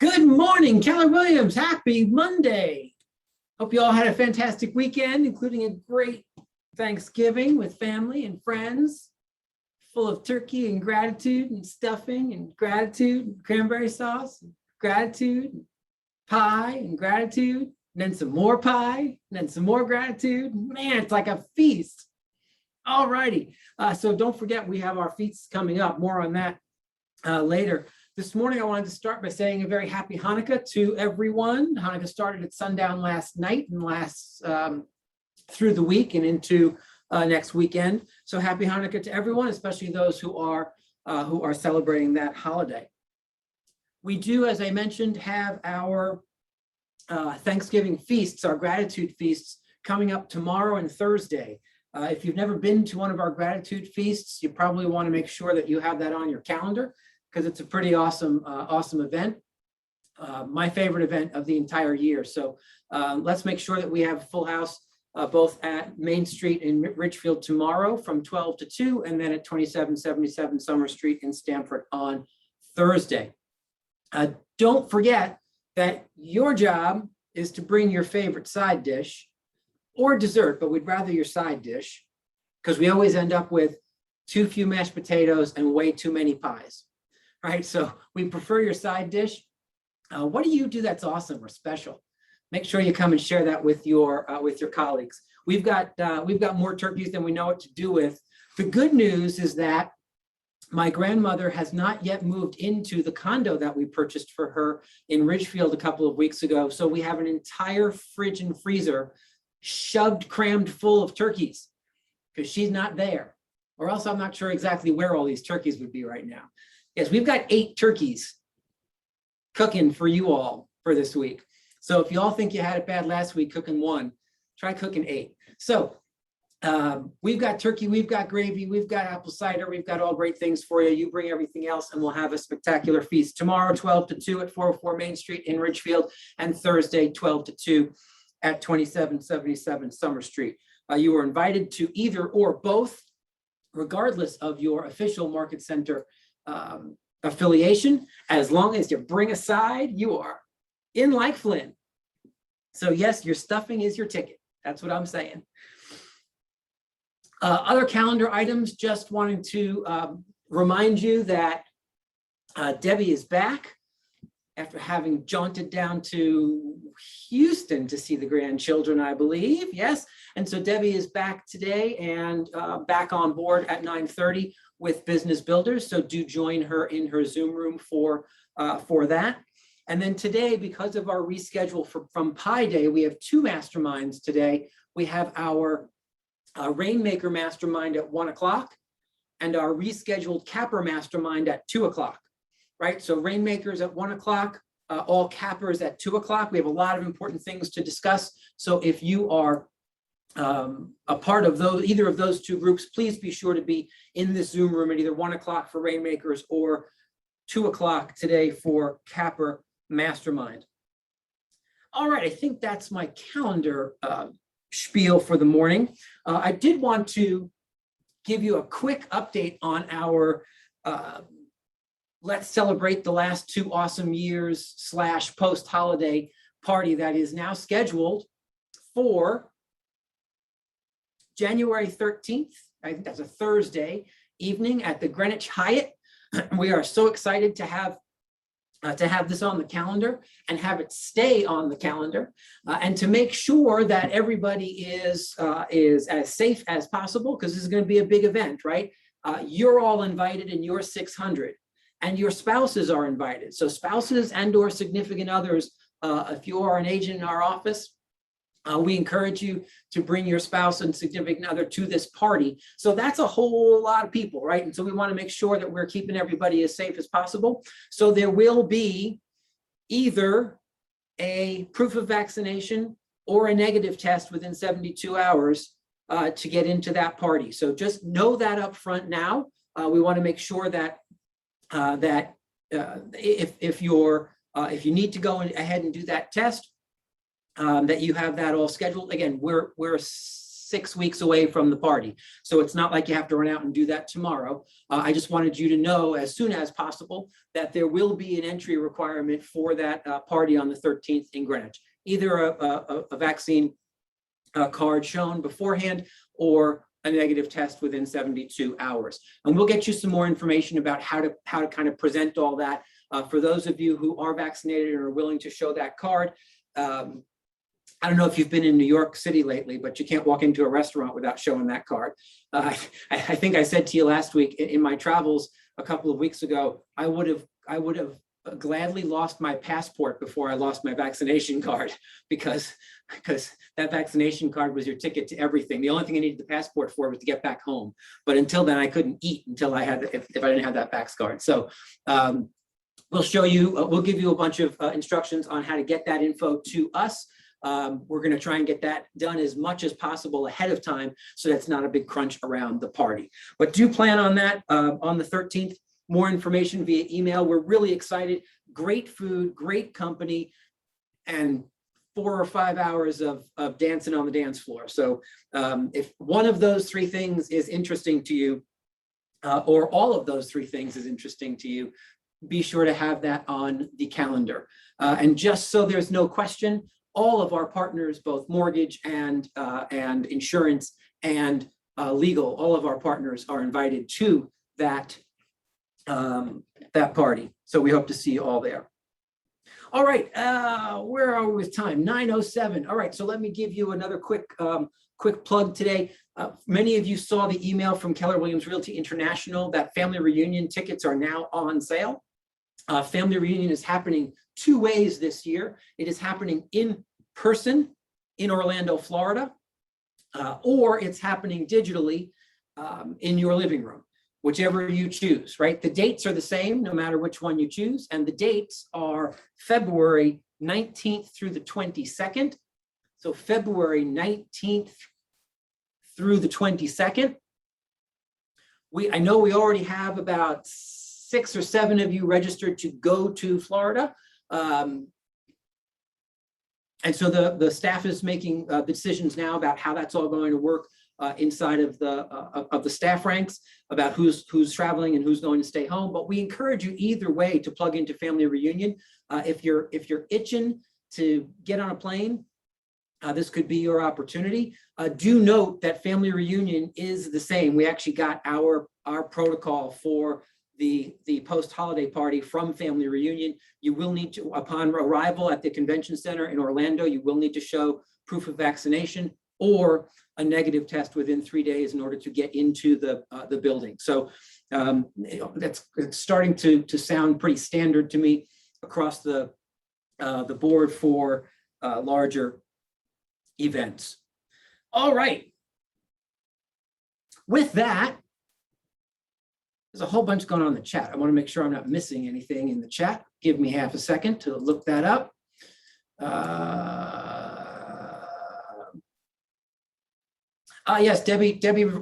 Good morning, Keller Williams. Happy Monday. Hope you all had a fantastic weekend, including a great Thanksgiving with family and friends, full of turkey and gratitude and stuffing and gratitude and cranberry sauce, and gratitude, and pie and gratitude, and then some more pie, and then some more gratitude. Man, it's like a feast. All righty. So don't forget, we have our feasts coming up. More on that later. This morning, I wanted to start by saying a very happy Hanukkah to everyone. Hanukkah started at sundown last night and lasts through the week and into next weekend. So happy Hanukkah to everyone, especially those who are celebrating that holiday. We do, as I mentioned, have our Thanksgiving feasts, our gratitude feasts, coming up tomorrow and Thursday. If you've never been to one of our gratitude feasts, you probably want to make sure that you have that on your calendar, because it's a pretty awesome event, my favorite event of the entire year. So let's make sure that we have a full house both at Main Street in Ridgefield tomorrow from 12 to 2, and then at 2777 Summer Street in Stamford on Thursday. Don't forget that your job is to bring your favorite side dish or dessert, but we'd rather your side dish, because we always end up with too few mashed potatoes and way too many pies. Right, so we prefer your side dish. What do you do that's awesome or special? Make sure you come and share that with your colleagues. We've got more turkeys than we know what to do with. The good news is that my grandmother has not yet moved into the condo that we purchased for her in Ridgefield a couple of weeks ago. So we have an entire fridge and freezer crammed full of turkeys because she's not there, or else I'm not sure exactly where all these turkeys would be right now. Yes, we've got 8 turkeys cooking for you all for this week. So if you all think you had it bad last week cooking 1, try cooking 8. So we've got turkey, we've got gravy, we've got apple cider, we've got all great things for you. You bring everything else and we'll have a spectacular feast tomorrow, 12 to 2 at 404 Main Street in Ridgefield, and Thursday, 12 to 2 at 2777 Summer Street. You are invited to either or both, regardless of your official Market Center affiliation. As long as you bring a side, you are in like Flynn. So yes, your stuffing is your ticket. That's what I'm saying. Other calendar items, just wanting to remind you that Debbie is back after having jaunted down to Houston to see the grandchildren, I believe. Yes. And so Debbie is back today and back on board at 9:30 with Business Builders. So do join her in her Zoom room for that. And then today, because of our reschedule from Pi Day, we have 2 masterminds today. We have our Rainmaker Mastermind at 1 o'clock and our rescheduled Capper Mastermind at 2 o'clock. Right, so Rainmakers at 1 o'clock, all Cappers at 2 o'clock. We have a lot of important things to discuss. So if you are a part of either of those 2 groups, please be sure to be in this Zoom room at either 1 o'clock for Rainmakers or 2 o'clock today for Capper Mastermind. All right, I think that's my calendar spiel for the morning. I did want to give you a quick update on our Let's Celebrate the Last 2 Awesome Years / post-holiday party that is now scheduled for January 13th. I think that's a Thursday evening at the Greenwich Hyatt. We are so excited to have this on the calendar and have it stay on the calendar, and to make sure that everybody is as safe as possible, because this is going to be a big event, right? You're all invited and you're 600. And your spouses are invited. So spouses and or significant others, if you are an agent in our office, we encourage you to bring your spouse and significant other to this party. So that's a whole lot of people, right? And so we want to make sure that we're keeping everybody as safe as possible. So there will be either a proof of vaccination or a negative test within 72 hours to get into that party. So just know that up front now. We want to make sure that if you need to go ahead and do that test, that you have that all scheduled. Again, we're 6 weeks away from the party. So it's not like you have to run out and do that tomorrow. I just wanted you to know as soon as possible that there will be an entry requirement for that party on the 13th in Greenwich. Either a vaccine card shown beforehand or a negative test within 72 hours. And we'll get you some more information about how to kind of present all that. For those of you who are vaccinated and are willing to show that card, I don't know if you've been in New York City lately, but you can't walk into a restaurant without showing that card. I think I said to you last week in my travels a couple of weeks ago, I would have gladly lost my passport before I lost my vaccination card because that vaccination card was your ticket to everything. The only thing I needed the passport for was to get back home. But until then, I couldn't eat until I had if I didn't have that vax card. So we'll show you. We'll give you a bunch of instructions on how to get that info to us. We're going to try and get that done as much as possible ahead of time so that's not a big crunch around the party. But do plan on that on the 13th. More information via email. We're really excited. Great food, great company, and 4 or 5 hours of dancing on the dance floor. So if one of those three things is interesting to you, or all of those three things is interesting to you, be sure to have that on the calendar. And just so there's no question, all of our partners, both mortgage and insurance and legal, all of our partners are invited to that party. So we hope to see you all there. All right, where are we with time? 9:07. All right, so let me give you another quick plug today. Many of you saw the email from Keller Williams Realty International that family reunion tickets are now on sale. Family reunion is happening 2 ways this year. It is happening in person in Orlando, Florida, or it's happening digitally in your living room, whichever you choose, right? The dates are the same no matter which one you choose. And the dates are February 19th through the 22nd. So February 19th through the 22nd. I know we already have about 6 or 7 of you registered to go to Florida. And so the staff is making the decisions now about how that's all going to work inside of the staff ranks, about who's traveling and who's going to stay home. But we encourage you either way to plug into family reunion. If you're itching to get on a plane, this could be your opportunity. Do note that family reunion is the same. We actually got our protocol for the post-holiday party from family reunion. You will need to, upon arrival at the convention center in Orlando, you will need to show proof of vaccination or a negative test within 3 days in order to get into the building. So it's starting to sound pretty standard to me across the board for larger events. All right. With that, there's a whole bunch going on in the chat. I want to make sure I'm not missing anything in the chat. Give me half a second to look that up. Yes, Debbie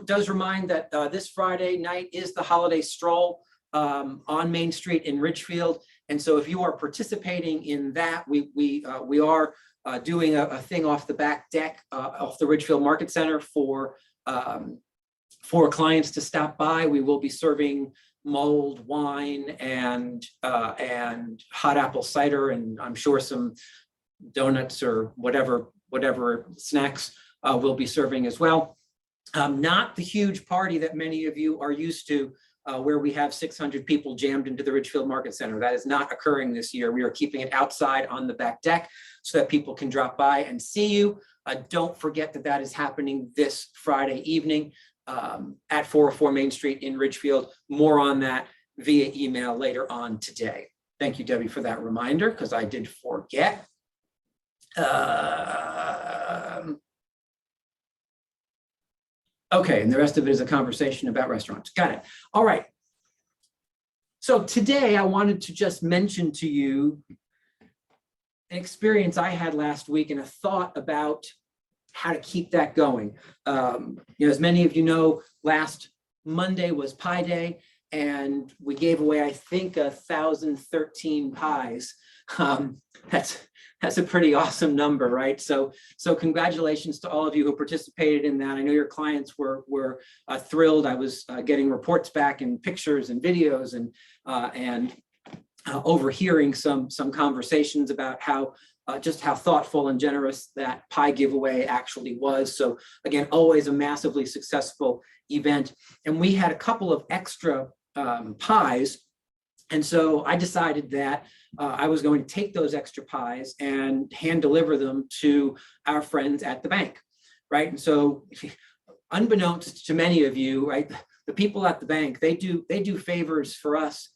does remind that this Friday night is the Holiday Stroll on Main Street in Ridgefield. And so if you are participating in that, we are doing a thing off the back deck off the Ridgefield Market Center for clients to stop by. We will be serving mulled wine and hot apple cider, and I'm sure some donuts or whatever snacks we'll be serving as well. Not the huge party that many of you are used to, where we have 600 people jammed into the Ridgefield Market Center. That is not occurring this year. We are keeping it outside on the back deck so that people can drop by and see you. Don't forget that is happening this Friday evening at 404 Main Street in Ridgefield. More on that via email later on today. Thank you, Debbie, for that reminder, because I did forget. Okay, and the rest of it is a conversation about restaurants. Got it. All right. So today I wanted to just mention to you an experience I had last week and a thought about how to keep that going. As many of you know, last Monday was Pi Day, and we gave away, I think, 1,013 pies. That's a pretty awesome number, right? So congratulations to all of you who participated in that. I know your clients were thrilled. I was getting reports back and pictures and videos and overhearing some conversations about how just how thoughtful and generous that pie giveaway actually was. So again, always a massively successful event. And we had a couple of extra pies. And so I decided that I was going to take those extra pies and hand deliver them to our friends at the bank, right? And so unbeknownst to many of you, right, the people at the bank, they do favors for us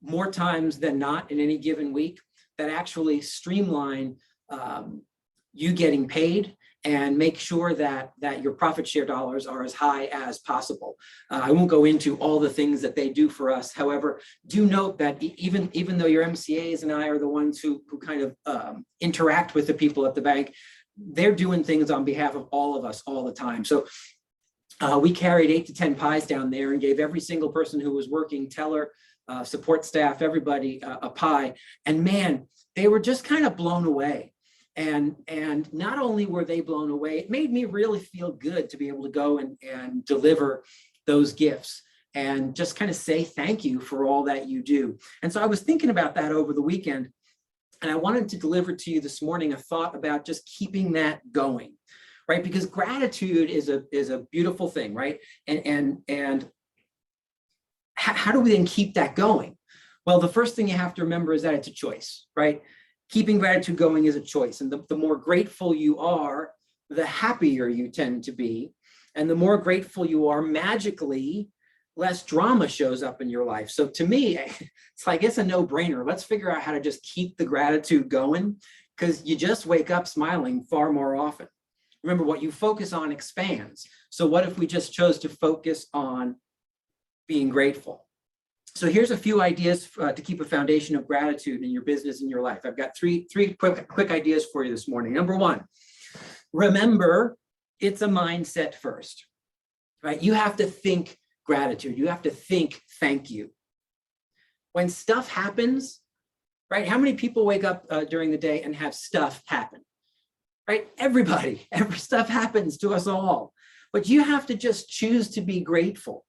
more times than not in any given week that actually streamline you getting paid and make sure that your profit share dollars are as high as possible. I won't go into all the things that they do for us. However, do note that even though your MCAs and I are the ones who kind of interact with the people at the bank, they're doing things on behalf of all of us all the time. So we carried 8 to 10 pies down there and gave every single person who was working, teller, support staff, everybody a pie. And man, they were just kind of blown away. And not only were they blown away, it made me really feel good to be able to go and deliver those gifts and just kind of say thank you for all that you do. And so I was thinking about that over the weekend, and I wanted to deliver to you this morning a thought about just keeping that going, right? Because gratitude is a beautiful thing, right? And how do we then keep that going? Well, the first thing you have to remember is that it's a choice, right? Keeping gratitude going is a choice. And the more grateful you are, the happier you tend to be. And the more grateful you are, magically, less drama shows up in your life. So to me, it's like, it's a no-brainer. Let's figure out how to just keep the gratitude going, because you just wake up smiling far more often. Remember, what you focus on expands. So what if we just chose to focus on being grateful? So here's a few ideas to keep a foundation of gratitude in your business and your life. I've got three quick ideas for you this morning. Number one, remember, it's a mindset first, right? You have to think gratitude. You have to think thank you. When stuff happens, right? How many people wake up during the day and have stuff happen, right? Everybody, every stuff happens to us all, but you have to just choose to be grateful,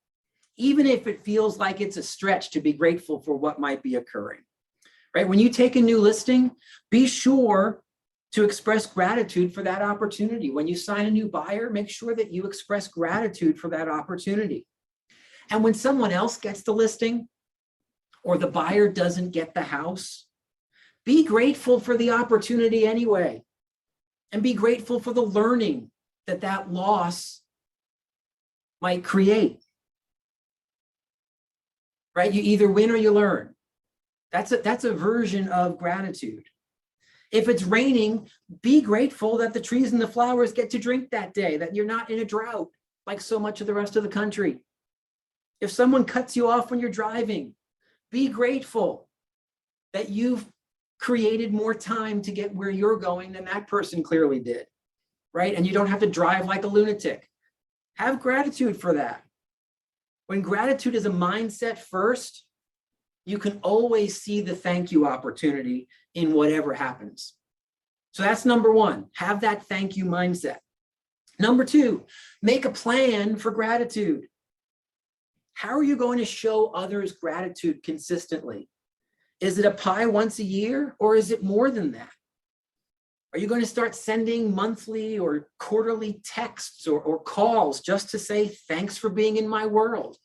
even if it feels like it's a stretch to be grateful for what might be occurring, right? When you take a new listing, be sure to express gratitude for that opportunity. When you sign a new buyer, make sure that you express gratitude for that opportunity. And when someone else gets the listing or the buyer doesn't get the house, be grateful for the opportunity anyway, and be grateful for the learning that loss might create. Right? You either win or you learn. That's a version of gratitude. If it's raining, be grateful that the trees and the flowers get to drink that day, that you're not in a drought like so much of the rest of the country. If someone cuts you off when you're driving, be grateful that you've created more time to get where you're going than that person clearly did, right? And you don't have to drive like a lunatic. Have gratitude for that. When gratitude is a mindset first, you can always see the thank you opportunity in whatever happens. So that's number one, have that thank you mindset. Number two, make a plan for gratitude. How are you going to show others gratitude consistently? Is it a pie once a year, or is it more than that? Are you going to start sending monthly or quarterly texts or calls just to say, thanks for being in my world.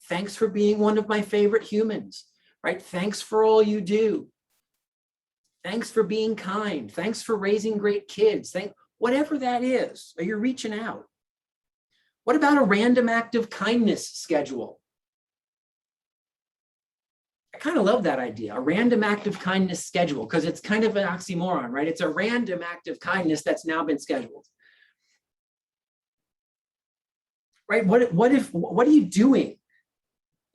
Thanks for being one of my favorite humans, right? Thanks for all you do. Thanks for being kind. Thanks for raising great kids. Whatever that is, are you reaching out? What about a random act of kindness schedule? I kind of love that idea, a random act of kindness schedule, because it's kind of an oxymoron, right? It's a random act of kindness that's now been scheduled. Right? What are you doing?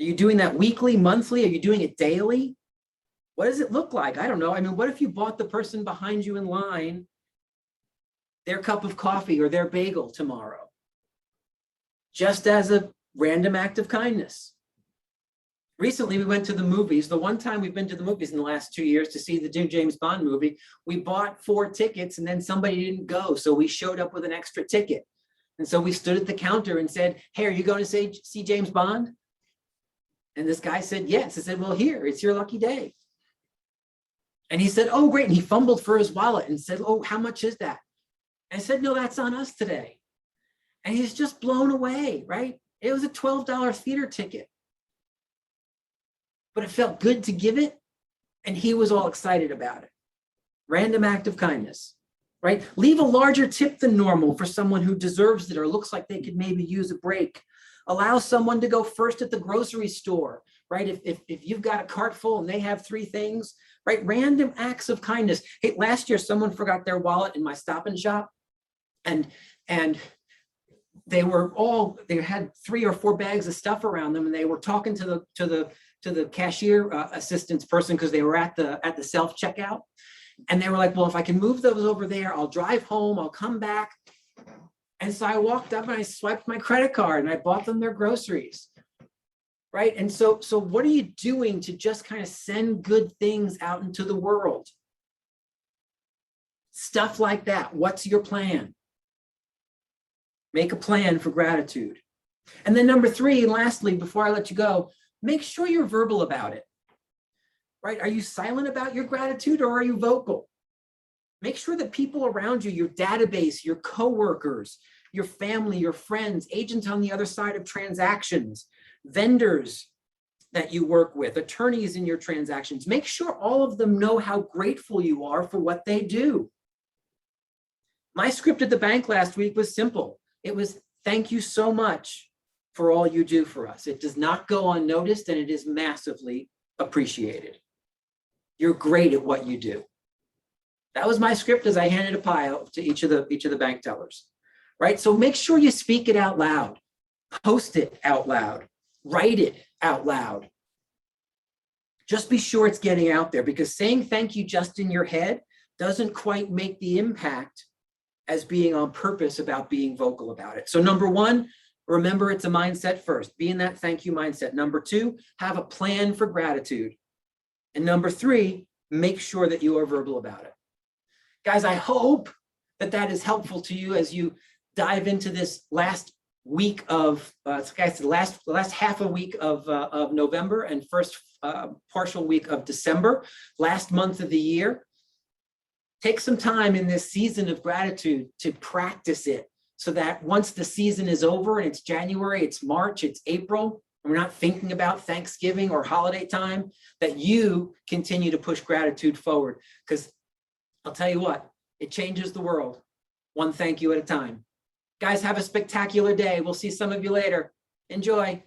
Are you doing that weekly, monthly? Are you doing it daily? What does it look like? I don't know. I mean, what if you bought the person behind you in line their cup of coffee or their bagel tomorrow, just as a random act of kindness? Recently, we went to the movies. The one time we've been to the movies in the last 2 years to see the new James Bond movie, we bought 4 tickets and then somebody didn't go. So we showed up with an extra ticket. And so we stood at the counter and said, hey, are you going to see James Bond? And this guy said, yes. I said, well, here, it's your lucky day. And he said, oh, great. And he fumbled for his wallet and said, oh, how much is that? I said, no, that's on us today. And he's just blown away, right? It was a $12 theater ticket. But it felt good to give it. And he was all excited about it. Random act of kindness, right? Leave a larger tip than normal for someone who deserves it or looks like they could maybe use a break. Allow someone to go first at the grocery store, right? If you've got a cart full and they have 3 things, right? Random acts of kindness. Hey, last year, someone forgot their wallet in my Stop and Shop. And they had 3 or 4 bags of stuff around them, and they were talking to the cashier assistance person because they were at the self checkout, and they were like, well, if I can move those over there, I'll drive home, I'll come back. And so I walked up and I swiped my credit card and I bought them their groceries, right? And so what are you doing to just kind of send good things out into the world? Stuff like that. What's your plan? Make a plan for gratitude. And then number 3, lastly, before I let you go, make sure you're verbal about it, right? Are you silent about your gratitude or are you vocal? Make sure that people around you, your database, your coworkers, your family, your friends, agents on the other side of transactions, vendors that you work with, attorneys in your transactions, make sure all of them know how grateful you are for what they do. My script at the bank last week was simple. It was, thank you so much for all you do for us. It does not go unnoticed and it is massively appreciated. You're great at what you do. That was my script as I handed a pie out to each of the bank tellers, right? So make sure you speak it out loud, post it out loud, write it out loud. Just be sure it's getting out there, because saying thank you just in your head doesn't quite make the impact as being on purpose about being vocal about it. So number 1, remember it's a mindset first. Be in that thank you mindset. Number 2, have a plan for gratitude. And number 3, make sure that you are verbal about it. Guys, I hope that is helpful to you as you dive into this last week of, the last half a week of November and first partial week of December, last month of the year. Take some time in this season of gratitude to practice it so that once the season is over and it's January, it's March, it's April, and we're not thinking about Thanksgiving or holiday time, that you continue to push gratitude forward. Because I'll tell you what, it changes the world, one thank you at a time. Guys, have a spectacular day. We'll see some of you later. Enjoy.